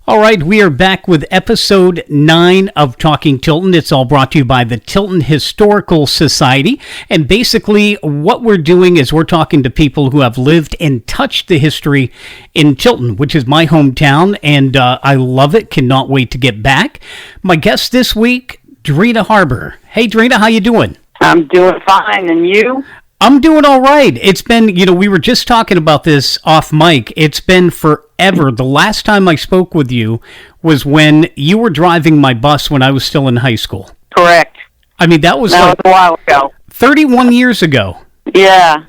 All right, we are back with episode 9 of Talking Tilton. It's all brought to you by the Tilton Historical Society. And basically, what we're doing is we're talking to people who have lived and touched the history in Tilton, which is my hometown, and I love it. Cannot wait to get back. My guest this week, Drina Harbour. Hey, Drina, how you doing? I'm doing fine, and you? I'm doing all right. It's been, we were just talking about this off mic. It's been forever. The last time I spoke with you was when you were driving my bus when I was still in high school. Correct. I mean, that was a while ago. 31 years ago. Yeah.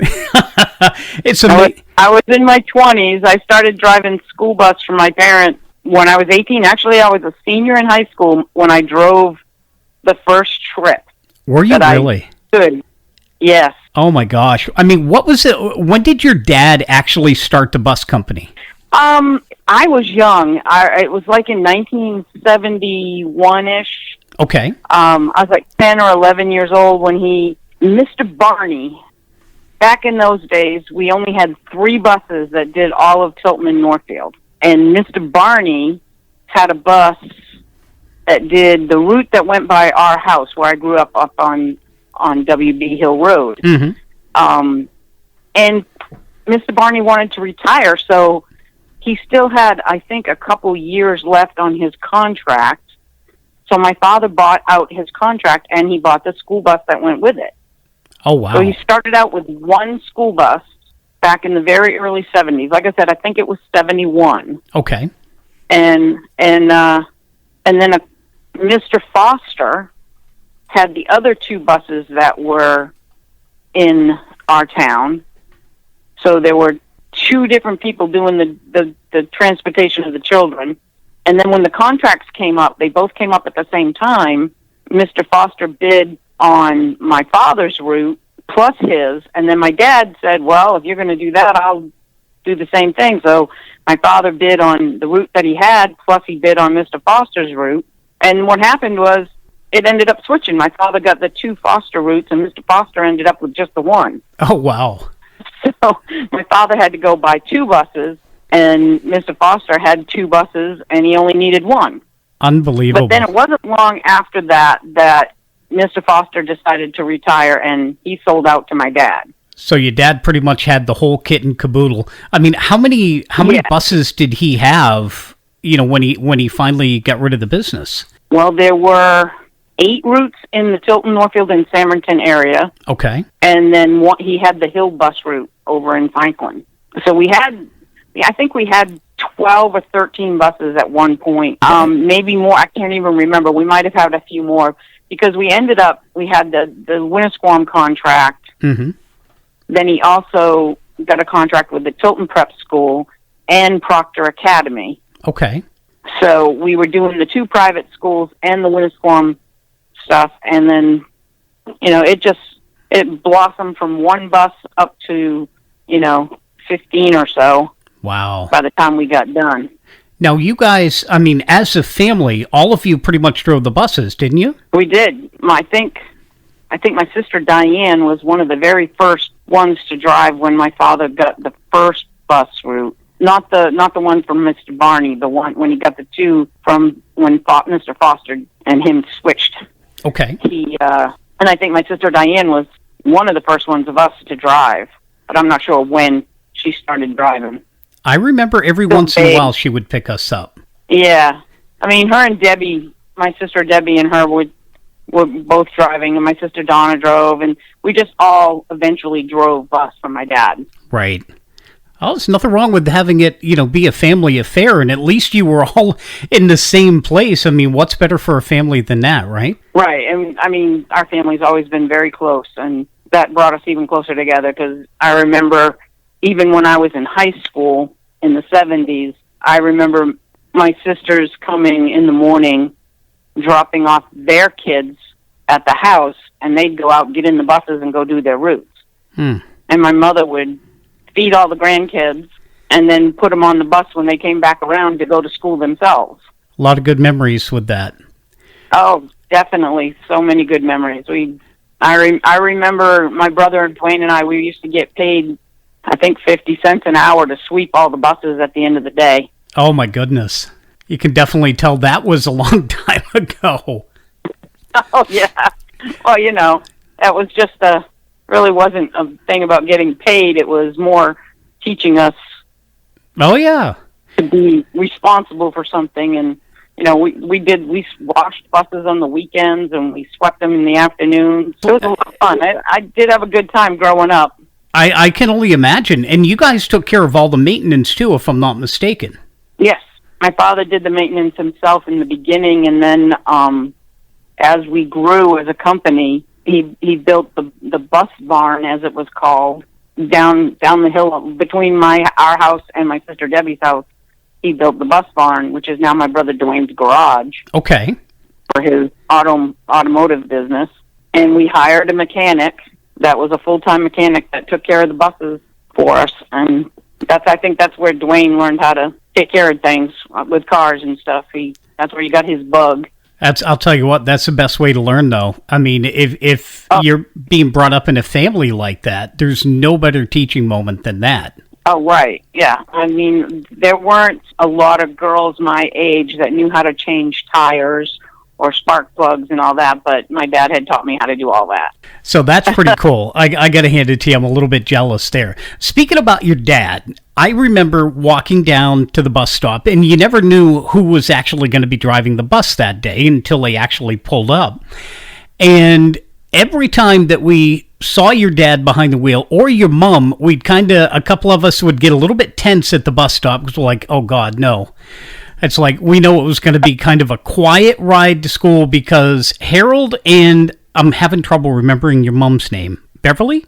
It's amazing. I was in my 20s. I started driving school bus for my parents when I was 18. Actually, I was a senior in high school when I drove the first trip. Were you really? Good. Yes. Oh my gosh. I mean, what was it? When did your dad actually start the bus company? I was young. It was like in 1971-ish. Okay. I was like 10 or 11 years old when Mr. Barney, back in those days, we only had 3 buses that did all of Tilton and Northfield. And Mr. Barney had a bus that did the route that went by our house where I grew up on WB Hill Road. Mm-hmm. And Mr. Barney wanted to retire, so he still had, I think, a couple years left on his contract. So my father bought out his contract, and he bought the school bus that went with it. Oh, wow. So he started out with one school bus back in the very early 70s. Like I said, I think it was 71. Okay. And then Mr. Foster had the other 2 buses that were in our town. So there were 2 different people doing the transportation of the children. And then when the contracts came up, they both came up at the same time. Mr. Foster bid on my father's route plus his. And then my dad said, well, if you're going to do that, I'll do the same thing. So my father bid on the route that he had, plus he bid on Mr. Foster's route. And what happened was, it ended up switching. My father got the 2 Foster routes, and Mr. Foster ended up with just the 1. Oh, wow. So my father had to go buy 2 buses, and Mr. Foster had 2 buses, and he only needed 1. Unbelievable. But then it wasn't long after that Mr. Foster decided to retire, and he sold out to my dad. So your dad pretty much had the whole kit and caboodle. I mean, how many buses did he have, when he finally got rid of the business? Well, there were 8 routes in the Tilton, Northfield, and Samerton area. Okay. And then he had the Hill bus route over in Franklin. So I think we had 12 or 13 buses at one point. Maybe more. I can't even remember. We might have had a few more because we had the Winnisquam contract. Mm-hmm. Then he also got a contract with the Tilton Prep School and Proctor Academy. Okay. So we were doing the 2 private schools and the Winnisquam stuff, and then it blossomed from 1 bus up to 15 or so. Wow. By the time we got done. Now you guys, I mean, as a family, all of you pretty much drove the buses, didn't you? We did. I think my sister Diane was one of the very first ones to drive when my father got the first bus route. Not the one from Mr. Barney, the one when he got the 2 from when Mr. Foster and him switched. Okay. And I think my sister Diane was one of the first ones of us to drive, but I'm not sure when she started driving. I remember every once in a while she would pick us up. Yeah. I mean, her and Debbie, my sister Debbie and her were both driving, and my sister Donna drove, and we just all eventually drove bus for my dad. Right. Oh, there's nothing wrong with having it, be a family affair, and at least you were all in the same place. I mean, what's better for a family than that, right? Right. And I mean, our family's always been very close, and that brought us even closer together, because I remember even when I was in high school in the 70s, I remember my sisters coming in the morning, dropping off their kids at the house, and they'd go out, get in the buses, and go do their routes. And my mother would feed all the grandkids and then put them on the bus when they came back around to go to school themselves. A lot of good memories with that. Oh, definitely. So many good memories. I remember my brother Dwayne and I, we used to get paid, I think, 50 cents an hour to sweep all the buses at the end of the day. Oh, my goodness. You can definitely tell that was a long time ago. Oh, yeah. Well, that was really wasn't a thing about getting paid. It was more teaching us Oh, yeah. to be responsible for something. And, we washed buses on the weekends and we swept them in the afternoons. So it was a lot of fun. I did have a good time growing up. I can only imagine. And you guys took care of all the maintenance, too, if I'm not mistaken. Yes. My father did the maintenance himself in the beginning, and then as we grew as a company, he built the bus barn, as it was called, down the hill between our house and my sister Debbie's house. He built the bus barn, which is now my brother Dwayne's garage. Okay. For his automotive business. And we hired a mechanic that was a full-time mechanic that took care of the buses for us. And I think that's where Dwayne learned how to take care of things with cars and stuff. That's where he got his bug. I'll tell you what, that's the best way to learn, though. I mean, if you're being brought up in a family like that, there's no better teaching moment than that. Oh, right. Yeah. I mean, there weren't a lot of girls my age that knew how to change tires or spark plugs and all that, but my dad had taught me how to do all that. So that's pretty cool. I got to hand it to you. I'm a little bit jealous there. Speaking about your dad, I remember walking down to the bus stop, and you never knew who was actually going to be driving the bus that day until they actually pulled up. And every time that we saw your dad behind the wheel or your mom, a couple of us would get a little bit tense at the bus stop because we're like, oh, God, no. It's like we know it was going to be kind of a quiet ride to school because Harold and I'm having trouble remembering your mom's name. Beverly?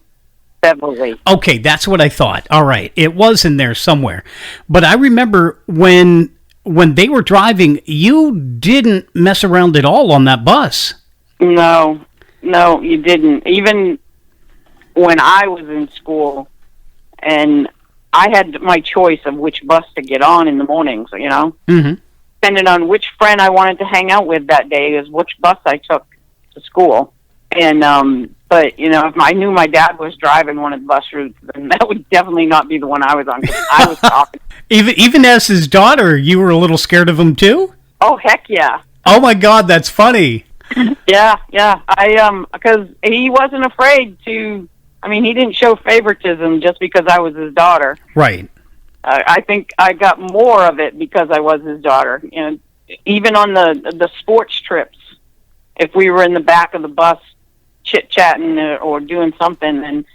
Beverly. Okay, that's what I thought. All right. It was in there somewhere. But I remember when they were driving, you didn't mess around at all on that bus. No, you didn't. Even when I was in school and I had my choice of which bus to get on in the mornings, Mm-hmm. Depending on which friend I wanted to hang out with that day is which bus I took to school. And, but, if I knew my dad was driving one of the bus routes, then that would definitely not be the one I was on, because I was talking. Even as his daughter, you were a little scared of him too? Oh, heck yeah. Oh my God, that's funny. Yeah. Because he wasn't afraid to, he didn't show favoritism just because I was his daughter. Right. I think I got more of it because I was his daughter. Even on the sports trips, if we were in the back of the bus chit-chatting or doing something, and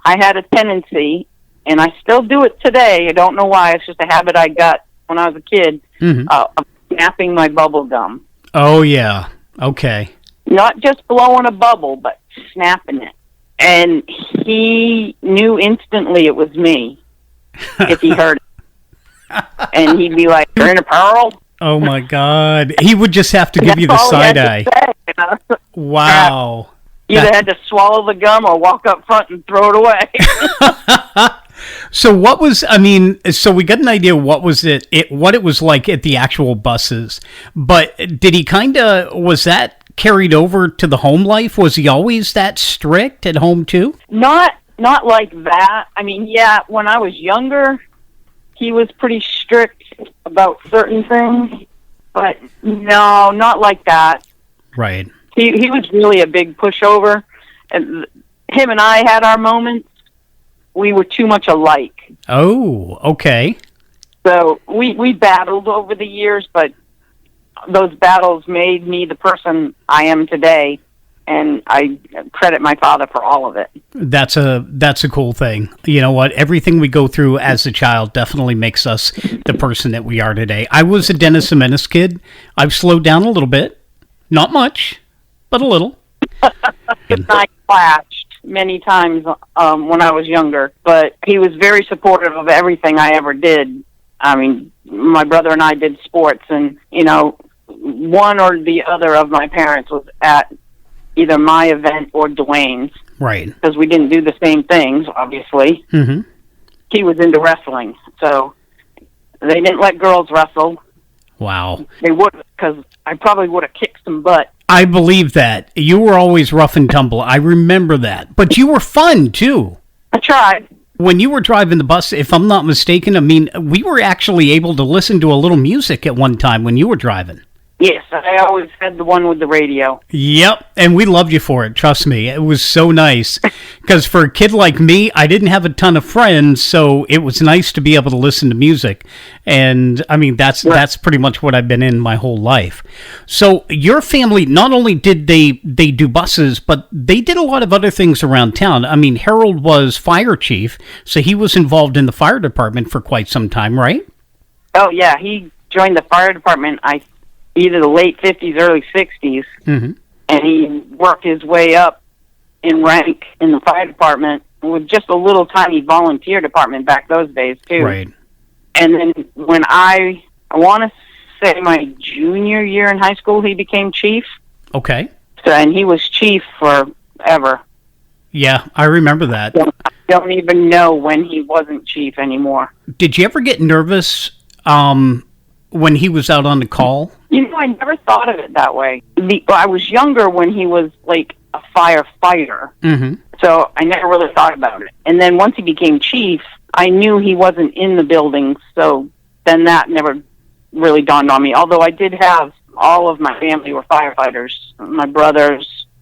I had a tendency, and I still do it today, I don't know why, it's just a habit I got when I was a kid, of snapping my bubble gum. Oh, yeah. Okay. Not just blowing a bubble, but snapping it. And he knew instantly it was me if he heard it. And he'd be like, "You're in a peril?" Oh, my God. He would just have to give you the side eye. Say, Wow. You either had to swallow the gum or walk up front and throw it away. So so we got an idea what it was like at the actual buses, but did he was that carried over to the home life? Was he always that strict at home too? Not like that. When I was younger, he was pretty strict about certain things, but no, not like that. Right. He was really a big pushover, and him and I had our moments. We were too much alike. Oh, okay. So we battled over the years, but those battles made me the person I am today, and I credit my father for all of it. That's a cool thing. You know what? Everything we go through as a child definitely makes us the person that we are today. I was a Dennis the Menace kid. I've slowed down a little bit. Not much, but a little. I clashed many times when I was younger, but he was very supportive of everything I ever did. My brother and I did sports, and, one or the other of my parents was at either my event or Dwayne's. Right. Because we didn't do the same things, obviously. Mm-hmm. He was into wrestling, so they didn't let girls wrestle. Wow. They would, because I probably would have kicked some butt. I believe that. You were always rough and tumble. I remember that. But you were fun, too. I tried. When you were driving the bus, if I'm not mistaken, I mean, we were actually able to listen to a little music at one time when you were driving. Yes, I always had the one with the radio. Yep, and we loved you for it, trust me. It was so nice. Because for a kid like me, I didn't have a ton of friends, so it was nice to be able to listen to music. And, I mean, that's pretty much what I've been in my whole life. So your family, not only did they do buses, but they did a lot of other things around town. I mean, Harold was fire chief, so he was involved in the fire department for quite some time, right? Oh, yeah, he joined the fire department, either the late 50s, early 60s, and he worked his way up in rank in the fire department with just a little tiny volunteer department back those days, too. Right. And then when I want to say my junior year in high school, he became chief. Okay. So, and he was chief forever. Yeah, I remember that. I don't even know when he wasn't chief anymore. Did you ever get nervous when he was out on the call? You know, I never thought of it that way. I was younger when he was like a firefighter, so I never really thought about it. And then once he became chief, I knew he wasn't in the building, so then that never really dawned on me. Although I did have all of my family were firefighters. My brother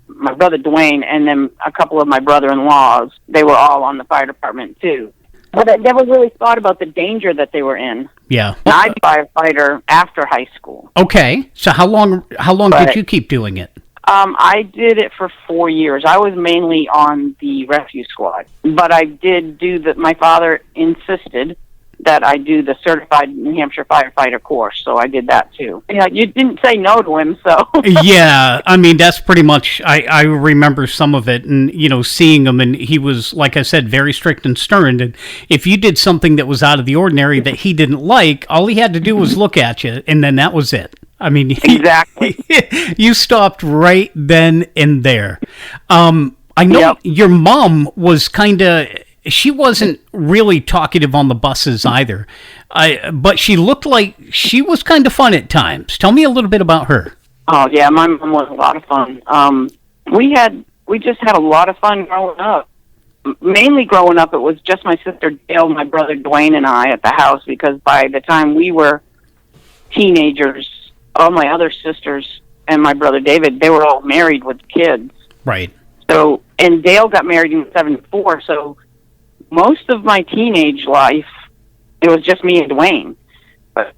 Dwayne, and then a couple of my brother-in-laws. They were all on the fire department too. But I never really thought about the danger that they were in. Yeah. I was a firefighter after high school. Okay. So how long did you keep doing it? I did it for 4 years. I was mainly on the rescue squad. But I did do my father insisted that I do the certified New Hampshire firefighter course, so I did that too. Yeah, you didn't say no to him, so. Yeah, I mean, that's pretty much, I remember some of it, and, you know, seeing him, and he was, like I said, very strict and stern, and if you did something that was out of the ordinary that he didn't like, all he had to do was look at you, and then that was it. I mean, exactly. You stopped right then and there. I know your mom was kind of... She wasn't really talkative on the buses either, but she looked like she was kind of fun at times. Tell me a little bit about her. Oh yeah, my mom was a lot of fun. We just had a lot of fun growing up. Mainly growing up, it was just my sister Dale, my brother Dwayne, and I at the house, because by the time we were teenagers, all my other sisters and my brother David, they were all married with kids. Right. So, and Dale got married in '74, so most of my teenage life, it was just me and Dwayne.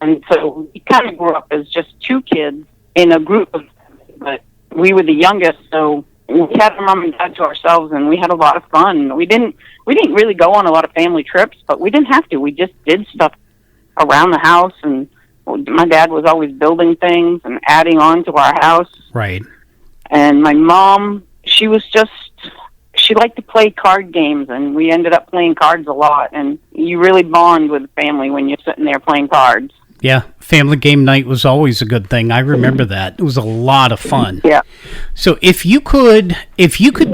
And so we kind of grew up as just two kids in a group of, but we were the youngest, so we had our mom and dad to ourselves, and we had a lot of fun. We didn't really go on a lot of family trips, but we didn't have to. We just did stuff around the house, and my dad was always building things and adding on to our house. Right. And my mom, she liked to play card games, and we ended up playing cards a lot. And you really bond with family when you're sitting there playing cards. Yeah, family game night was always a good thing. I remember that. It was a lot of fun. Yeah. So if you could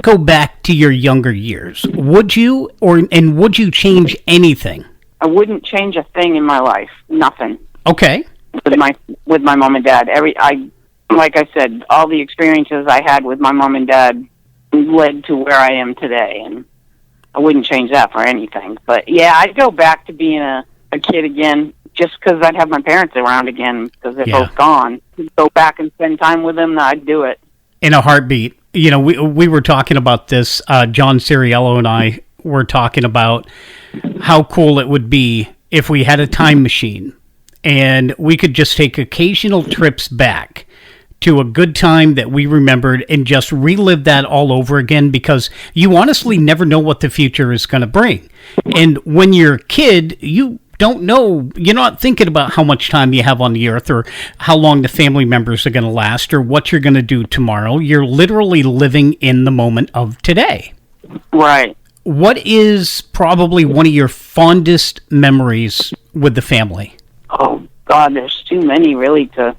go back to your younger years, would you, and would you change anything? I wouldn't change a thing in my life. Nothing. Okay. With my mom and dad. Like I said, all the experiences I had with my mom and dad led to where I am today, and I wouldn't change that for anything. But yeah, I'd go back to being a kid again, just because I'd have my parents around again, because they're both gone. Go back and spend time with them, I'd do it. In a heartbeat. You know, we were talking about this, John Ciriello and I were talking about how cool it would be if we had a time machine and we could just take occasional trips back to a good time that we remembered and just relive that all over again, because you honestly never know what the future is going to bring. And when you're a kid, you don't know, you're not thinking about how much time you have on the earth or how long the family members are going to last or what you're going to do tomorrow. You're literally living in the moment of today. Right. What is probably one of your fondest memories with the family? Oh, God, there's too many really to...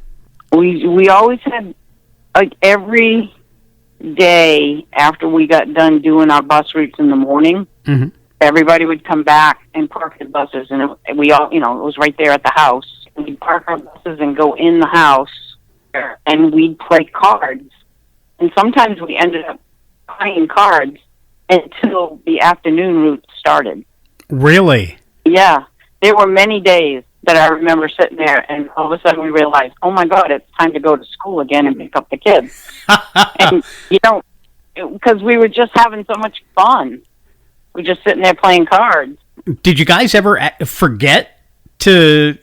We always had, like, every day after we got done doing our bus routes in the morning, everybody would come back and park the buses, and we all, it was right there at the house. We'd park our buses and go in the house, and we'd play cards. And sometimes we ended up playing cards until the afternoon route started. Really? Yeah. There were many days that I remember sitting there, and all of a sudden we realized, oh my God, it's time to go to school again and pick up the kids. And, because we were just having so much fun. We were just sitting there playing cards. Did you guys ever forget to,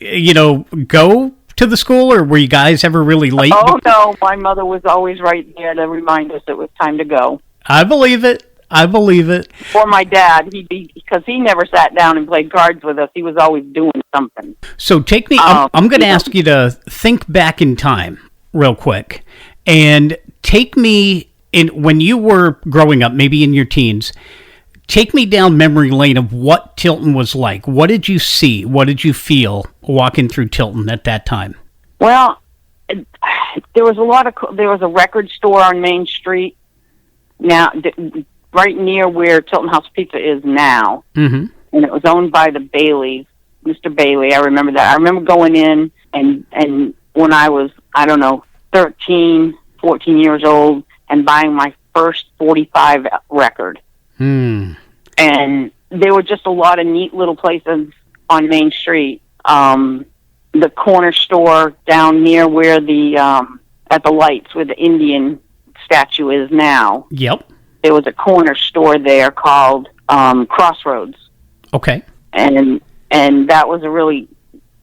go to the school, or were you guys ever really late? Oh, no, my mother was always right there to remind us it was time to go. I believe it. Or my dad, because he never sat down and played cards with us. He was always doing something. So take me, I'm going to ask you to think back in time real quick and take me in when you were growing up, maybe in your teens. Take me down memory lane of what Tilton was like. What did you see? What did you feel walking through Tilton at that time? Well, there was a record store on Main Street. Now, right near where Tilton House Pizza is now. Mm-hmm. And it was owned by the Baileys, Mr. Bailey. I remember that. I remember going in and when I was, 13, 14 years old and buying my first 45 record. Hmm. And there were just a lot of neat little places on Main Street. The corner store down near where at the lights where the Indian statue is now. Yep. There was a corner store there called Crossroads. Okay. And that was a really,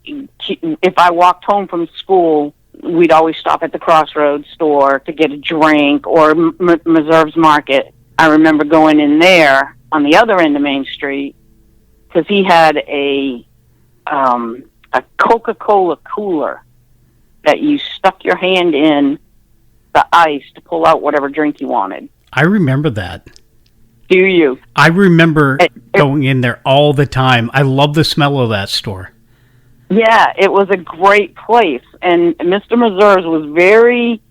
if I walked home from school, we'd always stop at the Crossroads store to get a drink, or Meserve's Market. I remember going in there on the other end of Main Street because he had a Coca-Cola cooler that you stuck your hand in the ice to pull out whatever drink you wanted. I remember that. Do you? I remember going in there all the time. I love the smell of that store. Yeah, it was a great place. And Mr. Meserve's was very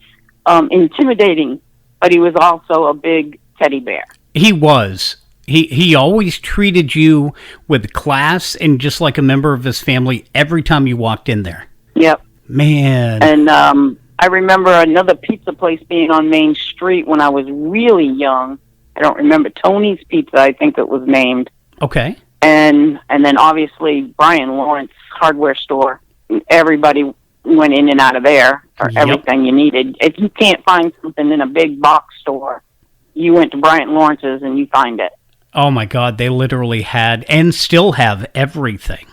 intimidating, but he was also a big teddy bear. He was. He always treated you with class and just like a member of his family every time you walked in there. Yep. Man. And I remember another pizza place being on Main Street when I was really young. I don't remember. Tony's Pizza, I think it was named. Okay. And then obviously Brian Lawrence hardware store. Everybody went in and out of there for everything you needed. If you can't find something in a big box store, you went to Brian Lawrence's and you find it. Oh my God, they literally had and still have everything.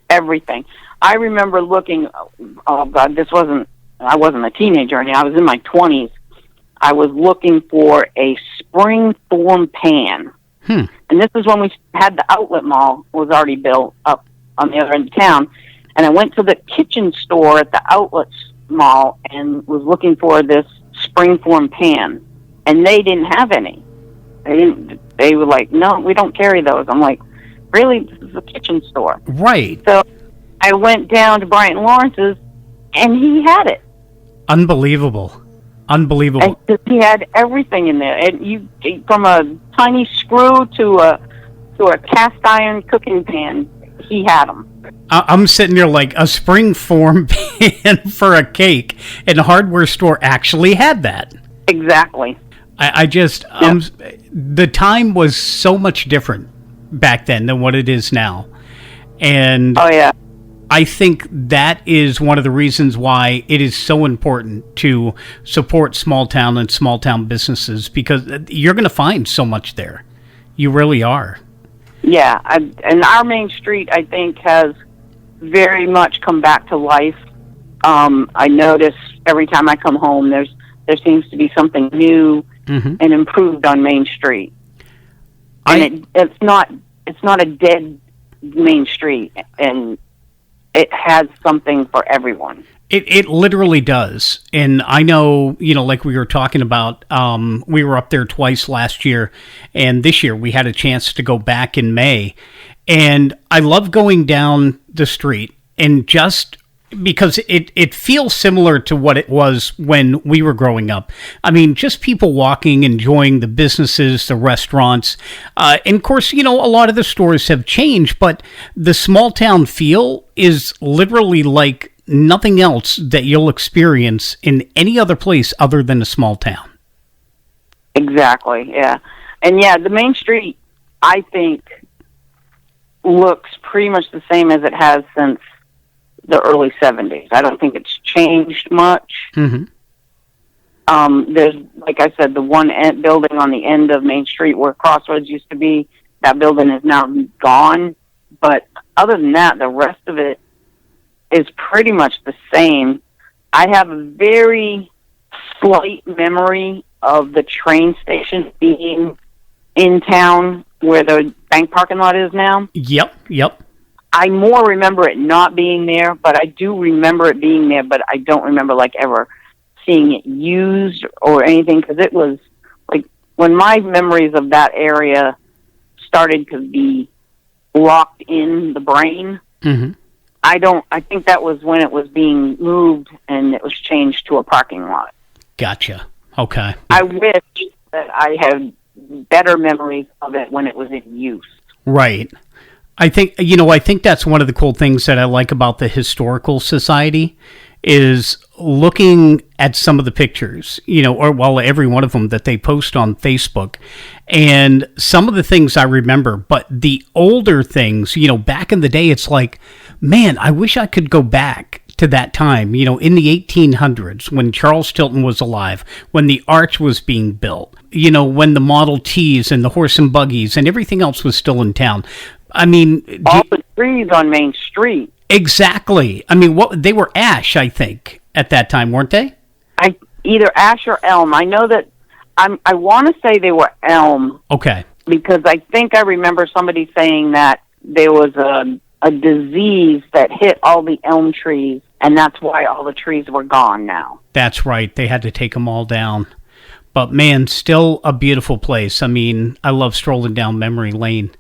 Everything. I remember looking, oh God, I wasn't a teenager, I was in my 20s. I was looking for a spring form pan. And this is when we had the outlet mall was already built up on the other end of town. And I went to the kitchen store at the outlets mall and was looking for this spring form pan. And they didn't have any. They were like, no, we don't carry those. I'm like, really? This is a kitchen store. Right. So I went down to Brian Lawrence's and he had it. Unbelievable. And he had everything in there. And from a tiny screw to a cast iron cooking pan, he had them. I'm sitting there like a spring form pan for a cake, and the hardware store actually had that. Exactly. The time was so much different back then than what it is now. And oh, yeah. I think that is one of the reasons why it is so important to support small town and small town businesses, because you're going to find so much there. You really are. Yeah. And our Main Street, I think, has very much come back to life. I notice every time I come home, there seems to be something new and improved on Main Street. And it's not a dead Main Street, and it has something for everyone. It literally does. And I know, like we were talking about, we were up there twice last year, and this year we had a chance to go back in May. And I love going down the street, and just because it feels similar to what it was when we were growing up. I mean, just people walking, enjoying the businesses, the restaurants. And of course, a lot of the stores have changed, but the small town feel is literally like nothing else that you'll experience in any other place other than a small town. Exactly, yeah. And yeah, the Main Street, I think, looks pretty much the same as it has since the early 70s. I don't think it's changed much. Mm-hmm. There's, like I said, the one building on the end of Main Street where Crossroads used to be. That building is now gone. But other than that, the rest of it is pretty much the same. I have a very slight memory of the train station being in town where the bank parking lot is now. Yep. I more remember it not being there, but I do remember it being there, but I don't remember like ever seeing it used or anything, because it was like when my memories of that area started to be locked in the brain. Mm-hmm. I think that was when it was being moved and it was changed to a parking lot. Gotcha. Okay. I wish that I had better memories of it when it was in use. Right. I think that's one of the cool things that I like about the Historical Society is looking at some of the pictures, every one of them that they post on Facebook, and some of the things I remember, but the older things, back in the day, it's like, man, I wish I could go back to that time, in the 1800s when Charles Tilton was alive, when the arch was being built, when the Model Ts and the horse and buggies and everything else was still in town. I mean, all the trees on Main Street. Exactly. I mean, they were ash, I think, at that time, weren't they? Either ash or elm. I know that I want to say they were elm. Okay. Because I think I remember somebody saying that there was a disease that hit all the elm trees, and that's why all the trees were gone now. That's right. They had to take them all down. But man, still a beautiful place. I mean, I love strolling down memory lane.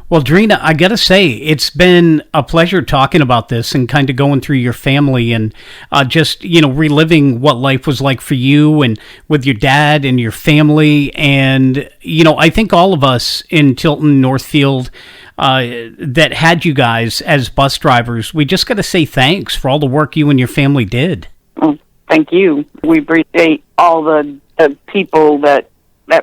Well, Drina, I got to say, it's been a pleasure talking about this and kind of going through your family and just, reliving what life was like for you and with your dad and your family. And, I think all of us in Tilton, Northfield, that had you guys as bus drivers, we just got to say thanks for all the work you and your family did. Well, thank you. We appreciate all the people that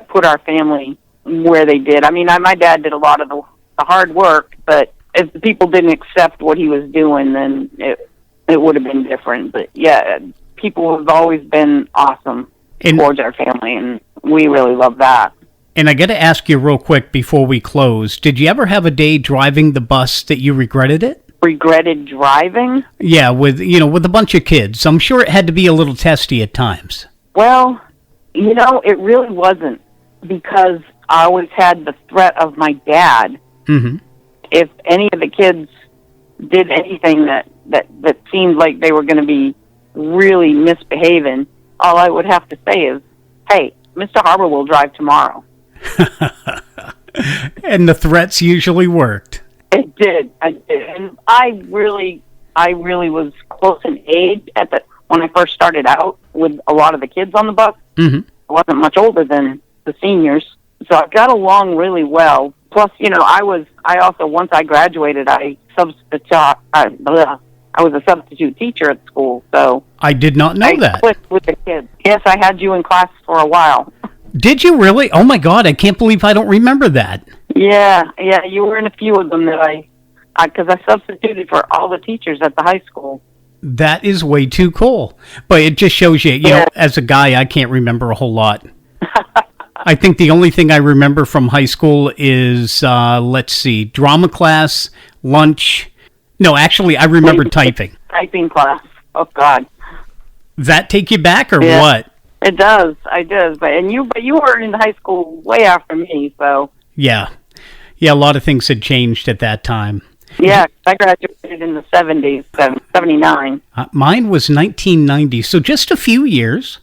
put our family where they did. I mean, my dad did a lot of the hard work, but if the people didn't accept what he was doing, then it would have been different. But yeah, people have always been awesome towards our family, and we really love that. And I got to ask you real quick before we close, did you ever have a day driving the bus that you regretted it? Regretted driving? Yeah, with a bunch of kids. I'm sure it had to be a little testy at times. Well, it really wasn't, because I always had the threat of my dad. Mm-hmm. If any of the kids did anything that seemed like they were going to be really misbehaving, all I would have to say is, hey, Mr. Harbour will drive tomorrow. And the threats usually worked. It did. And I really was close in age when I first started out with a lot of the kids on the bus. Mm-hmm. I wasn't much older than the seniors, so I got along really well. Plus, I also, once I graduated, I was a substitute teacher at school, so I did not know that. I clicked with the kids. Yes, I had you in class for a while. Did you really? Oh my God, I can't believe I don't remember that. Yeah, you were in a few of them that because I substituted for all the teachers at the high school. That is way too cool. But it just shows you, as a guy, I can't remember a whole lot. I think the only thing I remember from high school is, drama class, lunch. No, actually, I remember typing. Typing class. Oh, God. Does that take you back or what? It does. I did. But you were in high school way after me, so. Yeah, a lot of things had changed at that time. Yeah, I graduated in the 70s, 79. Mine was 1990, so just a few years.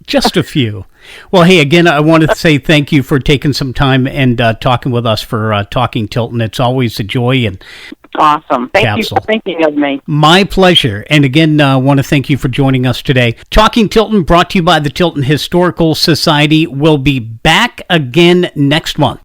Just a few. Well, hey, again, I want to say thank you for taking some time and talking with us for Talking Tilton. It's always a joy. And awesome. Thank you for thinking of me. My pleasure. And again, I want to thank you for joining us today. Talking Tilton, brought to you by the Tilton Historical Society. We'll be back again next month.